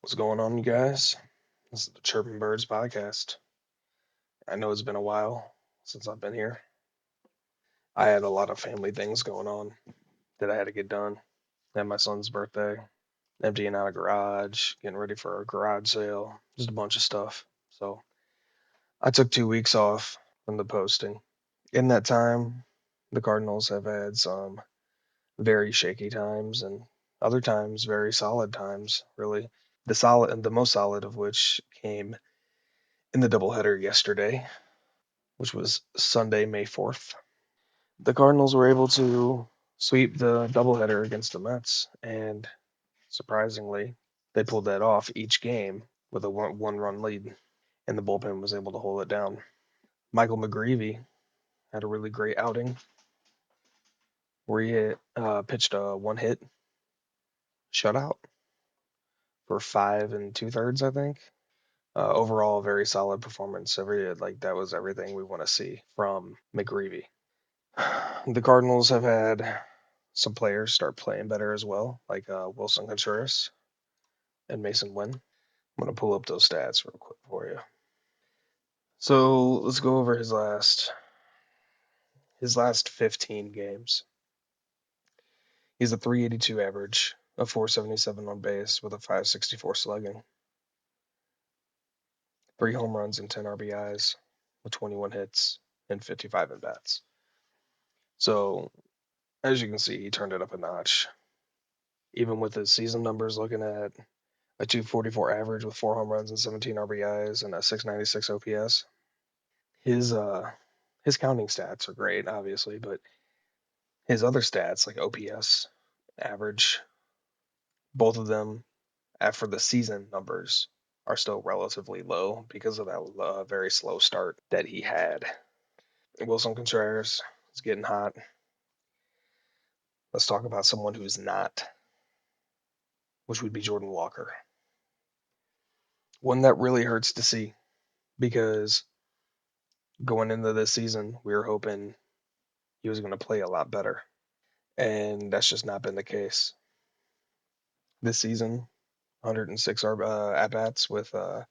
What's going on, you guys? This is the Chirpin podcast. I know it's been a while since I've been here. I had a lot of family things going on that I had to get done. I had my son's birthday, emptying out a garage, getting ready for a garage sale, just a bunch of stuff. So I took 2 weeks off from the posting. In that time, the Cardinals have had some very shaky times and other times very solid times, really. The most solid of which came in the doubleheader yesterday, which was Sunday, May 4th. The Cardinals were able to sweep the doubleheader against the Mets, and surprisingly, they pulled that off each game with a one run lead, and the bullpen was able to hold it down. Michael McGreevy had a really great outing where pitched a one hit shutout for 5 2/3, I think. Overall, very solid performance. That was everything we want to see from McGreevy. The Cardinals have had some players start playing better as well, like Wilson Contreras and Mason Wynn. I'm gonna pull up those stats real quick for you. So let's go over his last 15 games. He's a 382 average, a 477 on base with a 564 slugging, 3 home runs and 10 RBIs with 21 hits and 55 at bats. So as you can see, he turned it up a notch. Even with his season numbers looking at a 244 average with 4 home runs and 17 RBIs and a 696 OPS. His counting stats are great, obviously, but his other stats like OPS, average, both of them after the season numbers are still relatively low because of that very slow start that he had. Wilson Contreras is getting hot. Let's talk about someone who's not, which would be Jordan Walker. One that really hurts to see because going into this season, we were hoping he was going to play a lot better. And that's just not been the case. This season, 106 at bats with a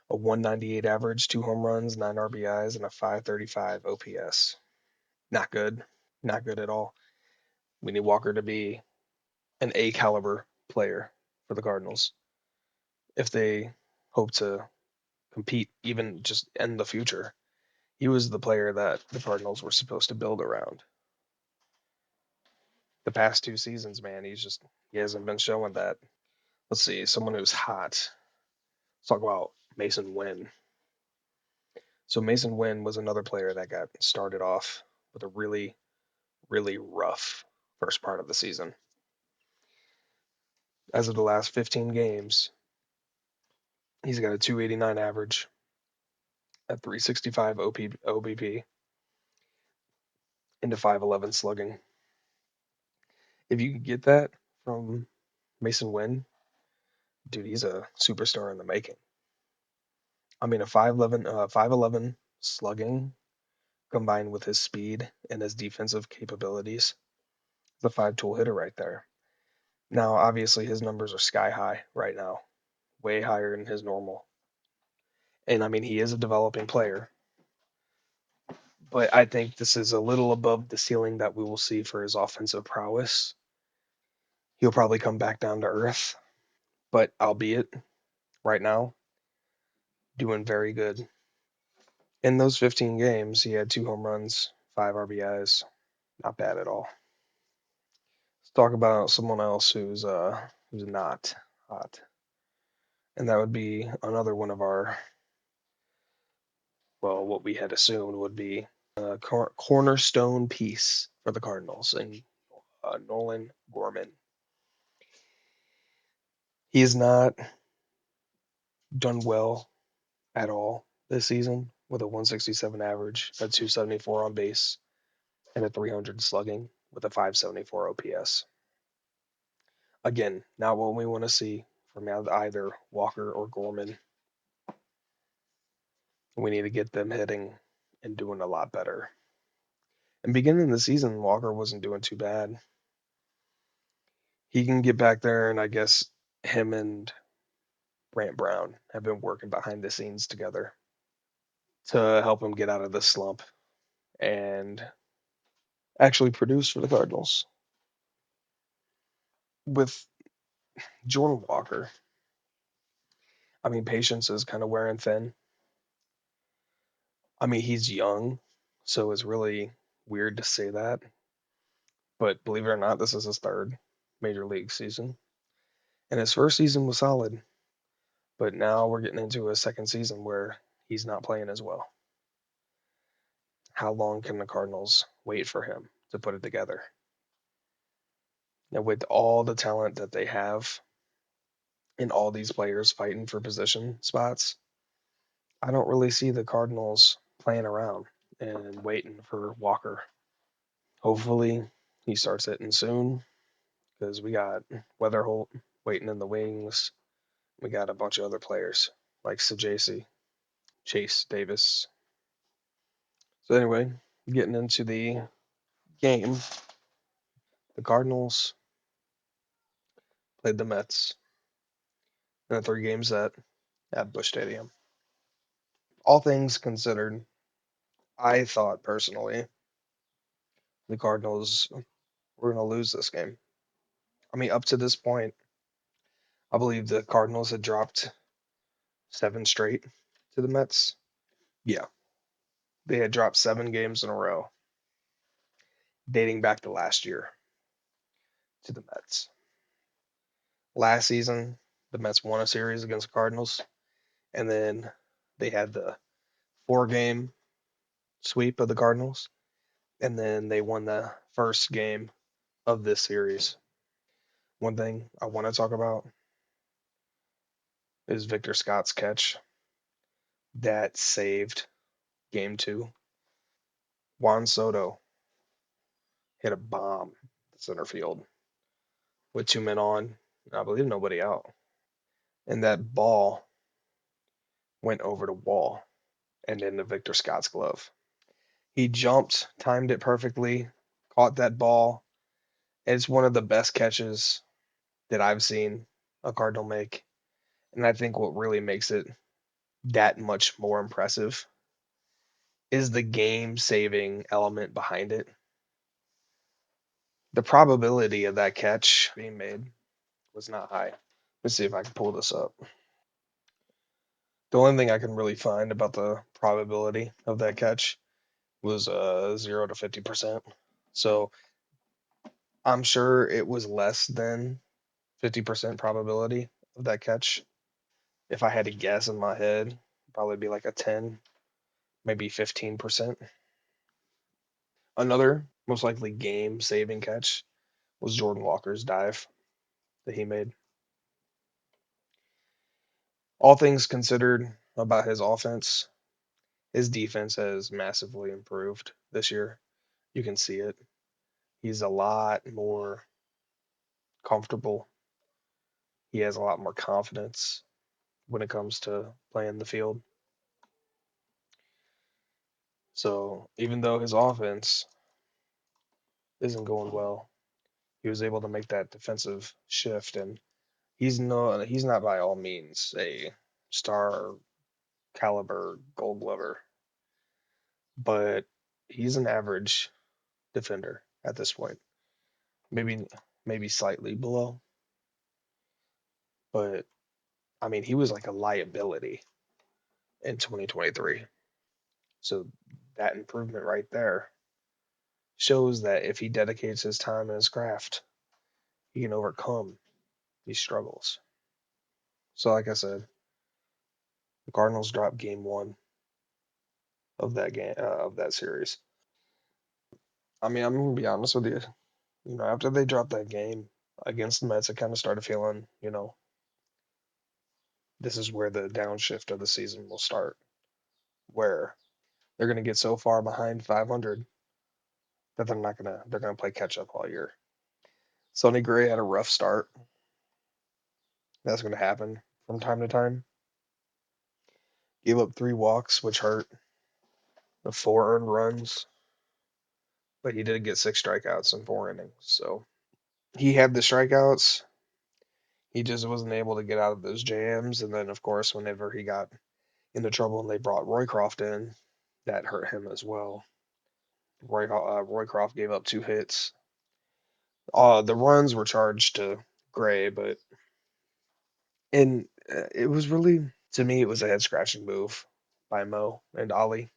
198 average, 2 home runs, 9 RBIs, and a 535 OPS. Not good. Not good at all. We need Walker to be an A caliber player for the Cardinals if they hope to compete even just in the future. He was the player that the Cardinals were supposed to build around. The past 2 seasons, man, he hasn't been showing that. Let's see, someone who's hot. Let's talk about Mason Wynn. So Mason Wynn was another player that got started off with a really, really rough first part of the season. As of the last 15 games, he's got a 289 average, a 365 OBP, and a 511 slugging. If you can get that from Mason Wynn, dude, he's a superstar in the making. I mean, a 511 slugging combined with his speed and his defensive capabilities, the 5 tool hitter right there. Now, obviously, his numbers are sky high right now, way higher than his normal. And I mean, he is a developing player, but I think this is a little above the ceiling that we will see for his offensive prowess. He'll probably come back down to earth, but albeit right now, doing very good. In those 15 games, he had 2 home runs, 5 RBIs. Not bad at all. Let's talk about someone else who's not hot. And that would be another one of our, well, what we had assumed would be a cornerstone piece for the Cardinals, and Nolan Gorman. He has not done well at all this season with a 167 average, a 274 on base, and a 300 slugging with a 574 OPS. Again, not what we want to see from either Walker or Gorman. We need to get them hitting and doing a lot better. And beginning of the season, Walker wasn't doing too bad. He can get back there, and I guess him and Brant Brown have been working behind the scenes together to help him get out of this slump and actually produce for the Cardinals. With Jordan Walker, I mean, patience is kind of wearing thin. I mean, he's young, so it's really weird to say that. But believe it or not, this is his third major league season. And his first season was solid. But now we're getting into a second season where he's not playing as well. How long can the Cardinals wait for him to put it together? And with all the talent that they have and all these players fighting for position spots, I don't really see the Cardinals playing around and waiting for Walker. Hopefully, he starts hitting soon because we got Weatherholt waiting in the wings. We got a bunch of other players like Sajasi, Chase Davis. So anyway, getting into the game, the Cardinals played the Mets in a 3-game set at Busch Stadium. All things considered, I thought personally the Cardinals were going to lose this game. I mean, up to this point, I believe the Cardinals had dropped 7 straight to the Mets. Yeah, they had dropped 7 games in a row, dating back to last year to the Mets. Last season, the Mets won a series against the Cardinals, and then they had the 4-game sweep of the Cardinals, and then they won the first game of this series. One thing I want to talk about is Victor Scott's catch that saved game 2. Juan Soto hit a bomb to center field with 2 men on, I believe nobody out. And that ball went over the wall and into Victor Scott's glove. He jumped, timed it perfectly, caught that ball. It's one of the best catches that I've seen a Cardinal make. And I think what really makes it that much more impressive is the game saving element behind it. The probability of that catch being made was not high. Let's see if I can pull this up. The only thing I can really find about the probability of that catch was 0 to 50%. So I'm sure it was less than 50% probability of that catch. If I had to guess in my head, probably be like a 10, maybe 15%. Another most likely game saving catch was Jordan Walker's dive that he made. All things considered about his offense, his defense has massively improved this year. You can see it. He's a lot more comfortable. He has a lot more confidence when it comes to playing the field. So even though his offense isn't going well, he was able to make that defensive shift, and he's not by all means a star caliber Gold Glover, but he's an average defender at this point. Maybe maybe slightly below, but I mean he was like a liability in 2023. So that improvement right there shows that if he dedicates his time and his craft, he can overcome these struggles. So like I said, the Cardinals dropped game 1 of that game of that series. I mean, I'm gonna be honest with you. You know, after they dropped that game against the Mets, I kind of started feeling, this is where the downshift of the season will start, where they're gonna get so far behind 500 that they're gonna play catch up all year. Sonny Gray had a rough start. That's gonna happen from time to time. Gave up 3 walks, which hurt. The 4 earned runs, but he did get 6 strikeouts in 4 innings. So he had the strikeouts. He just wasn't able to get out of those jams. And then, of course, whenever he got into trouble and they brought Roycroft in, that hurt him as well. Roycroft gave up 2 hits. The runs were charged to Gray, but it was really, to me, it was a head scratching move by Mo and Ollie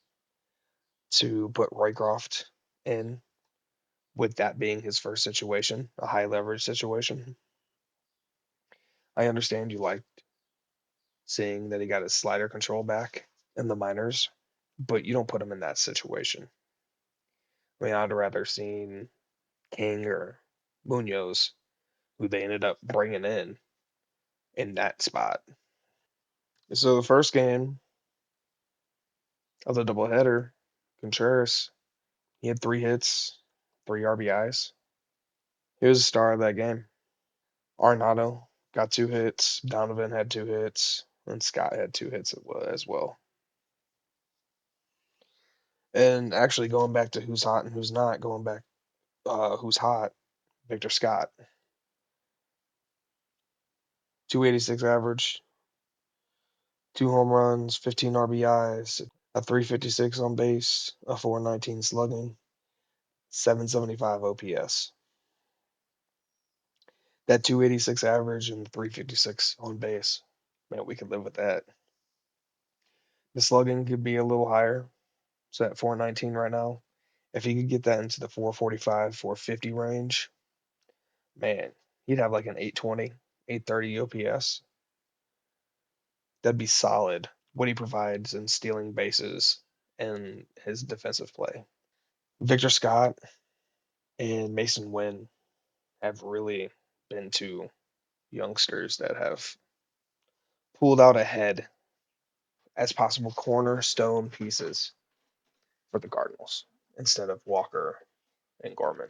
to put Roycroft in, with that being his first situation, a high leverage situation. I understand you liked seeing that he got his slider control back in the minors, but you don't put him in that situation. I mean, I'd rather seen King or Munoz, who they ended up bringing in that spot. So the first game of the doubleheader, Contreras, he had 3 hits, 3 RBIs. He was the star of that game. Arenado got 2 hits. Donovan had 2 hits, and Scott had 2 hits as well. And actually, going back to who's hot and who's not, who's hot, Victor Scott, 286 average, 2 home runs, 15 RBIs, a 356 on base, a 419 slugging, 775 OPS. That 286 average and 356 on base, man, we could live with that. The slugging could be a little higher, so at 419 right now. If he could get that into the 445, 450 range, man, he'd have like an 820, 830 OPS. That'd be solid. What he provides in stealing bases and his defensive play. Victor Scott and Mason Wynn have really been two youngsters that have pulled out ahead as possible cornerstone pieces for the Cardinals instead of Walker and Gorman.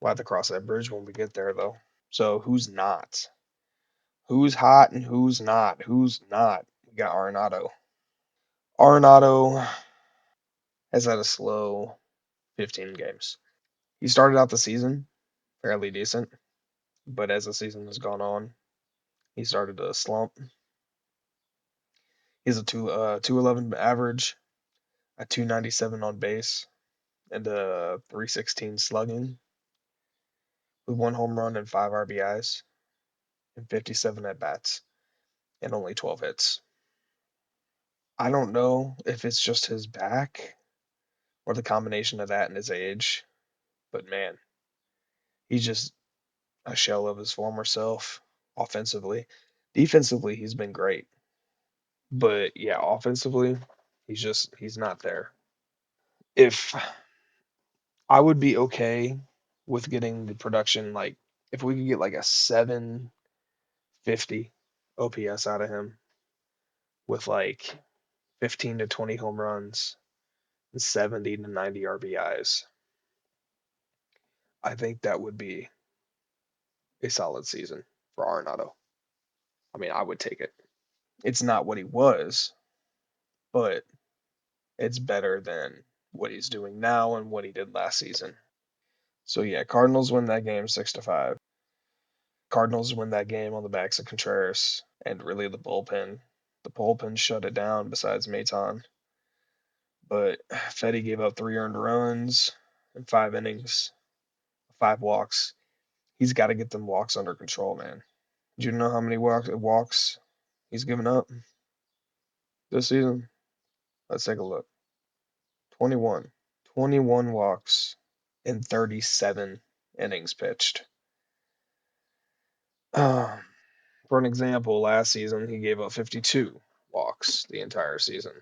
We'll have to cross that bridge when we get there, though. So who's not? Who's hot and who's not? Who's not? We got Arenado. Arenado has had a slow 15 games. He started out the season fairly decent, but as the season has gone on, he started to slump. He's a 211 average, a 297 on base, and a 316 slugging with 1 home run and 5 RBIs and 57 at bats and only 12 hits. I don't know if it's just his back or the combination of that and his age, but man, he's just a shell of his former self offensively. Defensively, he's been great. But yeah, offensively, he's not there. If I would be okay with getting the production, like if we could get like a 750 OPS out of him with like 15 to 20 home runs and 70 to 90 RBIs, I think that would be a solid season for Arenado. I mean, I would take it. It's not what he was, but it's better than what he's doing now and what he did last season. So yeah, Cardinals win that game 6-5. Cardinals win that game on the backs of Contreras and really the bullpen. The bullpen shut it down besides Maton. But Fetty gave up 3 earned runs in 5 innings, 5 walks. He's got to get them walks under control, man. Do you know how many walks he's given up this season? Let's take a look. 21. 21 walks in 37 innings pitched. For an example, last season he gave up 52 walks the entire season,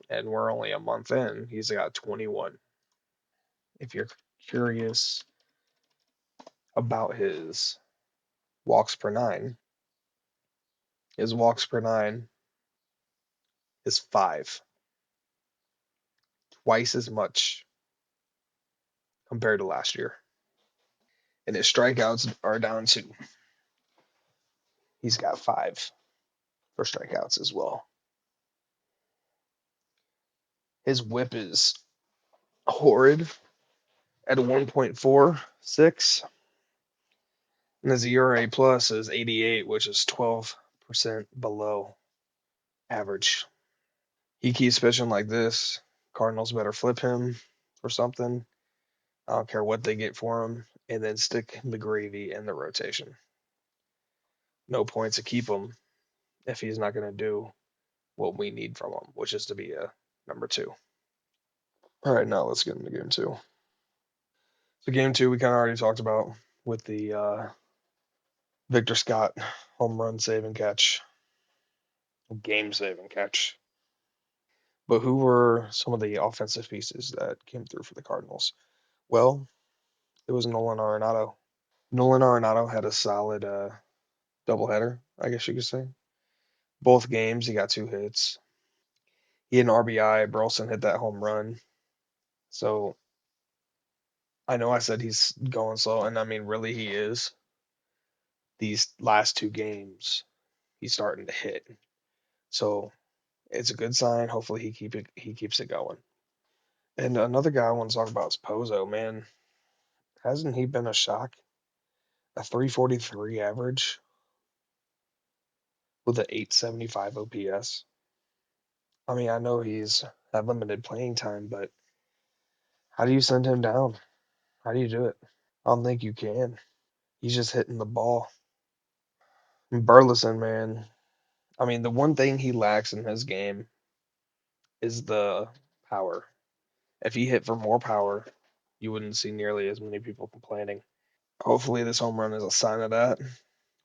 and we're only a month in. He's got 21. If you're curious about his walks per nine, his walks per nine is 5, twice as much compared to last year. And his strikeouts are down 2. He's got 5 for strikeouts as well. His whip is horrid at 1.46. And his ERA plus is 88, which is 12% below average. He keeps pitching like this. Cardinals better flip him for something. I don't care what they get for him, and then stick McGravy in the rotation. No point to keep him if he's not going to do what we need from him, which is to be a number two. All right, now let's get into game two. So game two, we kind of already talked about with the Victor Scott home run save and catch, game save and catch. But who were some of the offensive pieces that came through for the Cardinals? Well, it was Nolan Arenado. Nolan Arenado had a solid doubleheader, I guess you could say. Both games, he got 2 hits. He had an RBI. Burleson hit that home run. So I know I said he's going slow, and I mean, really, he is. These last 2 games, he's starting to hit. So it's a good sign. Hopefully, he keeps it going. And another guy I want to talk about is Pozo. Man, hasn't he been a shock? A 343 average with an 875 OPS. I mean, I know he's had limited playing time, but how do you send him down? How do you do it? I don't think you can. He's just hitting the ball. And Burleson, man. I mean, the one thing he lacks in his game is the power. If he hit for more power, you wouldn't see nearly as many people complaining. Hopefully, this home run is a sign of that.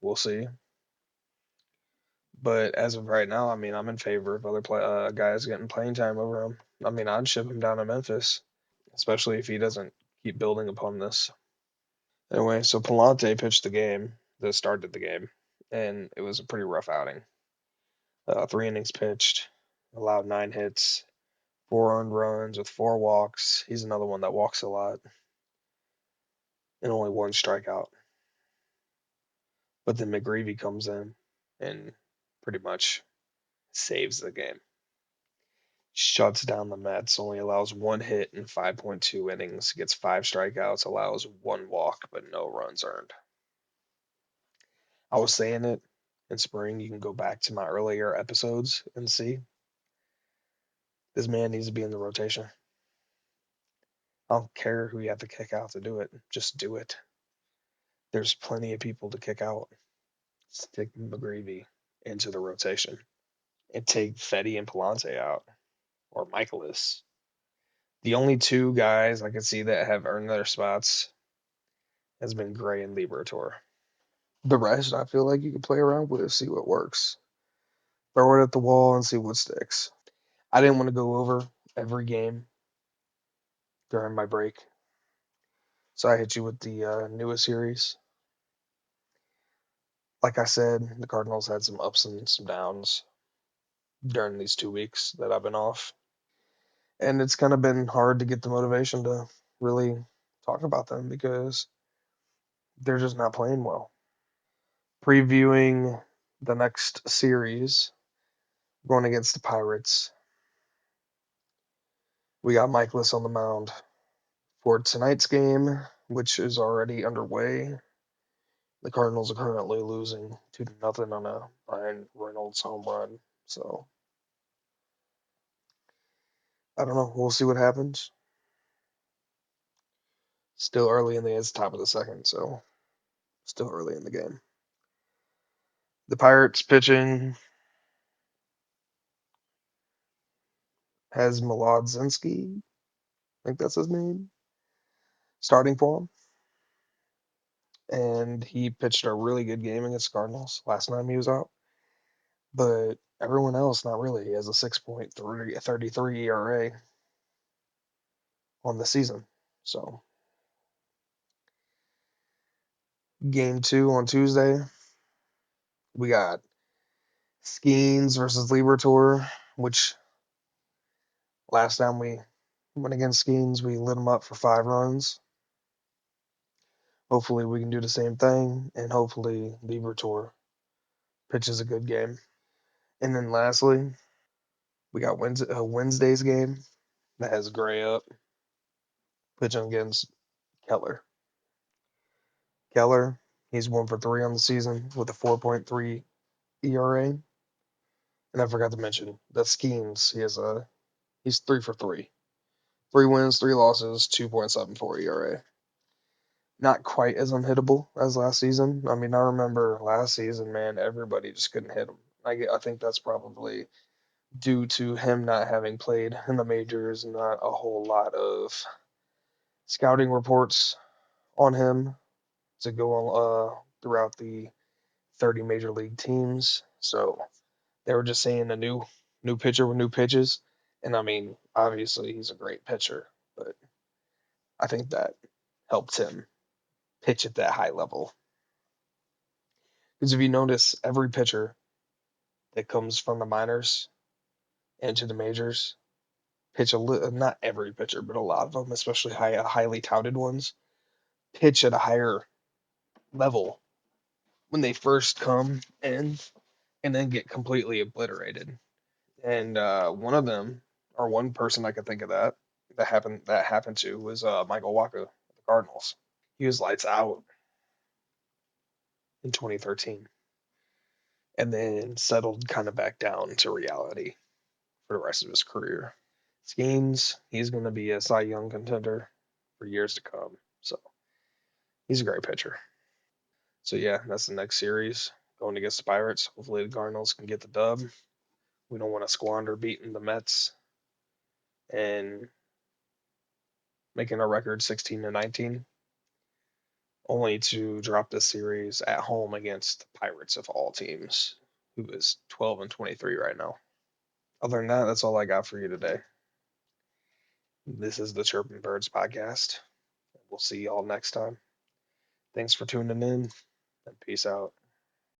We'll see. But as of right now, I mean, I'm in favor of other guys getting playing time over him. I mean, I'd ship him down to Memphis, especially if he doesn't keep building upon this. Anyway, so Palante pitched the game that started the game, and it was a pretty rough outing. 3 innings pitched, allowed 9 hits, 4 earned runs with 4 walks. He's another one that walks a lot, and only 1 strikeout. But then McGreevy comes in and pretty much saves the game. Shuts down the Mets, only allows 1 hit in 5.2 innings, gets 5 strikeouts, allows 1 walk, but no runs earned. I was saying it in spring. You can go back to my earlier episodes and see. This man needs to be in the rotation. I don't care who you have to kick out to do it. Just do it. There's plenty of people to kick out. Stick McGreevy into the rotation and take Fetty and Palante out or Michaelis. The only 2 guys I can see that have earned their spots has been Gray and Liberatore. The rest, I feel like you can play around with, see what works. Throw it at the wall and see what sticks. I didn't want to go over every game during my break, so I hit you with the newest series. Like I said, the Cardinals had some ups and some downs during these 2 weeks that I've been off. And it's kind of been hard to get the motivation to really talk about them because they're just not playing well. Previewing the next series, going against the Pirates, we got Michaelis on the mound. For tonight's game, which is already underway, the Cardinals are currently losing 2-0 on a Ryan Reynolds home run. So I don't know. We'll see what happens. Still early in the it's top of the second, so still early in the game. The Pirates pitching has Molodzinski, I think that's his name, starting for him. And he pitched a really good game against the Cardinals last time he was out. But everyone else, not really. He has a 6.33 ERA on the season. So game 2 on Tuesday, we got Skeens versus Liberatore, which last time we went against Skeens, we lit him up for 5 runs. Hopefully we can do the same thing, and hopefully Liberatore pitches a good game. And then lastly, we got Wednesday's game that has Gray up pitching against Keller. Keller, He's 1 for 3 on the season with a 4.3 ERA. And I forgot to mention the Skeens. He's 3 for 3. 3 wins, 3 losses, 2.74 ERA. Not quite as unhittable as last season. I mean, I remember last season, man, everybody just couldn't hit him. I think that's probably due to him not having played in the majors, not a whole lot of scouting reports on him to go on throughout the 30 major league teams. So they were just saying a new pitcher with new pitches. And I mean, obviously he's a great pitcher, but I think that helped him pitch at that high level. Because if you notice, every pitcher that comes from the minors into the majors pitch not every pitcher, but a lot of them, especially highly touted ones, pitch at a higher level when they first come in and then get completely obliterated. And one of them, or one person I could think of that happened to was Michael Wacha, the Cardinals. He was lights out in 2013, and then settled kind of back down to reality for the rest of his career. Skeens, he's going to be a Cy Young contender for years to come. So he's a great pitcher. So yeah, that's the next series going against the Pirates. Hopefully the Cardinals can get the dub. We don't want to squander beating the Mets and making our record 16-19, only to drop this series at home against the Pirates of all teams, who is 12-23 right now. Other than that, that's all I got for you today. This is the Chirpin Birds podcast. We'll see y'all next time. Thanks for tuning in, and peace out.